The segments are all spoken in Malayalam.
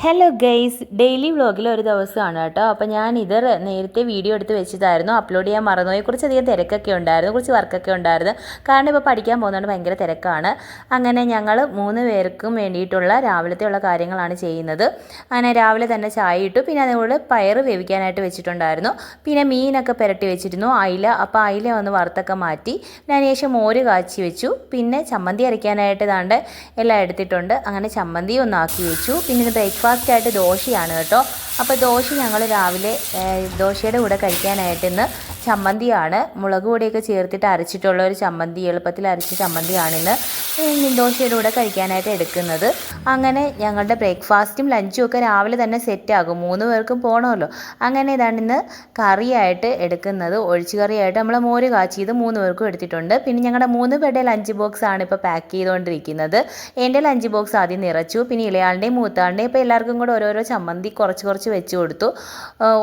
ഹലോ ഗെയ്സ്, ഡെയിലി വ്ളോഗിൽ ഒരു ദിവസമാണ് കേട്ടോ. അപ്പോൾ ഞാൻ ഇത് നേരത്തെ വീഡിയോ എടുത്ത് വെച്ചതായിരുന്നു, അപ്ലോഡ് ചെയ്യാൻ മറന്നുപോയി. കുറച്ചധികം തിരക്കൊക്കെ ഉണ്ടായിരുന്നു, കുറച്ച് വർക്കൊക്കെ ഉണ്ടായിരുന്നു. കാരണം ഇപ്പോൾ പഠിക്കാൻ പോകുന്നതുകൊണ്ട് ഭയങ്കര തിരക്കാണ്. അങ്ങനെ ഞങ്ങൾ 3 പേർക്കും വേണ്ടിയിട്ടുള്ള രാവിലത്തെയുള്ള കാര്യങ്ങളാണ് ചെയ്യുന്നത്. അങ്ങനെ രാവിലെ തന്നെ ചായ ഇട്ടു. പിന്നെ അതുകൊണ്ട് പയർ വേവിക്കാനായിട്ട് വെച്ചിട്ടുണ്ടായിരുന്നു. പിന്നെ മീനൊക്കെ പുരട്ടി വെച്ചിരുന്നു, അയില. അപ്പോൾ അയില ഒന്ന് വറുത്തൊക്കെ മാറ്റി. അതിന് ശേഷം മോര് കാച്ചി വെച്ചു. പിന്നെ ചമ്മന്തി അരയ്ക്കാനായിട്ട് ദാണ്ട് എല്ലാം എടുത്തിട്ടുണ്ട്. അങ്ങനെ ചമ്മന്തി ഒന്നാക്കി വെച്ചു. പിന്നെ ഇത് ബ്രേക്ക്ഫാസ്റ്റായിട്ട് ദോശയാണ് കേട്ടോ. അപ്പോൾ ദോശ ഞങ്ങൾ രാവിലെ ദോശയുടെ കൂടെ കഴിക്കാനായിട്ട് ഇന്ന് ചമ്മന്തിയാണ്, മുളക് പൊടിയൊക്കെ ചേർത്തിട്ട് അരച്ചിട്ടുള്ള ഒരു ചമ്മന്തി, എളുപ്പത്തിൽ അരച്ച ചമ്മന്തിയാണിന്ന് ദോശയുടെ കൂടെ കഴിക്കാനായിട്ട് എടുക്കുന്നത്. അങ്ങനെ ഞങ്ങളുടെ ബ്രേക്ക്ഫാസ്റ്റും ലഞ്ചും ഒക്കെ രാവിലെ തന്നെ സെറ്റാകും. 3 പേർക്കും പോകണമല്ലോ. അങ്ങനെ ഇതാണ് ഇന്ന് കറിയായിട്ട് എടുക്കുന്നത്. ഒഴിച്ചു കറിയായിട്ട് നമ്മൾ മോര് കാച്ചിയത് 3 പേർക്കും എടുത്തിട്ടുണ്ട്. പിന്നെ ഞങ്ങളുടെ 3 പേരുടെ ലഞ്ച് ബോക്സാണ് ഇപ്പോൾ പാക്ക് ചെയ്തുകൊണ്ടിരിക്കുന്നത്. എൻ്റെ ലഞ്ച് ബോക്സ് ആദ്യം നിറച്ചു. പിന്നെ ഇളയാളുടെയും മൂത്താളുടെയും ഇപ്പോൾ എല്ലാവർക്കും കൂടെ ഓരോരോ ചമ്മന്തി കുറച്ച് കുറച്ച് വെച്ച് കൊടുത്തു.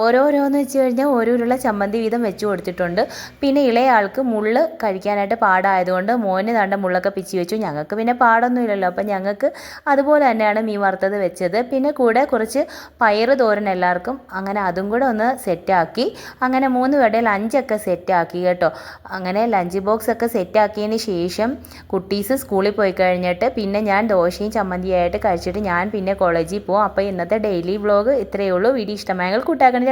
ഓരോരോന്ന് വെച്ച് കഴിഞ്ഞാൽ ഓരോരുള്ള ചമ്മന്തി വീതം വെച്ച് കൊടുത്തിട്ടുണ്ട്. പിന്നെ ഇളയാൾക്ക് മുള്ള് കഴിക്കാനായിട്ട് പാടായതുകൊണ്ട് മോന് തണ്ട മുള്ളൊക്കെ പിച്ചി വെച്ചു. ഞങ്ങൾക്ക് പിന്നെ പാടൊന്നുമില്ലല്ലോ, അപ്പം ഞങ്ങൾക്ക് അതുപോലെ തന്നെയാണ് മീൻ വറുത്തത് വെച്ചത്. പിന്നെ കൂടെ കുറച്ച് പയറ് തോരൻ എല്ലാവർക്കും, അങ്ങനെ അതും കൂടെ ഒന്ന് സെറ്റാക്കി. അങ്ങനെ 3 പേരുടെ ലഞ്ചൊക്കെ സെറ്റാക്കി കേട്ടോ. അങ്ങനെ ലഞ്ച് ബോക്സ് ഒക്കെ സെറ്റാക്കിയതിന് ശേഷം കുട്ടീസ് സ്കൂളിൽ പോയി കഴിഞ്ഞിട്ട് പിന്നെ ഞാൻ ദോശയും ചമ്മന്തിയായിട്ട് കഴിച്ചിട്ട് ഞാൻ പിന്നെ കോളേജിൽ പോകും. അപ്പോൾ ഇന്നത്തെ ഡെയിലി വ്ളോഗ് ഇത്രയേ ഉള്ളൂ. വീഡിയോ ഇഷ്ടമായെങ്കിൽ കൂട്ടാക്കണേ.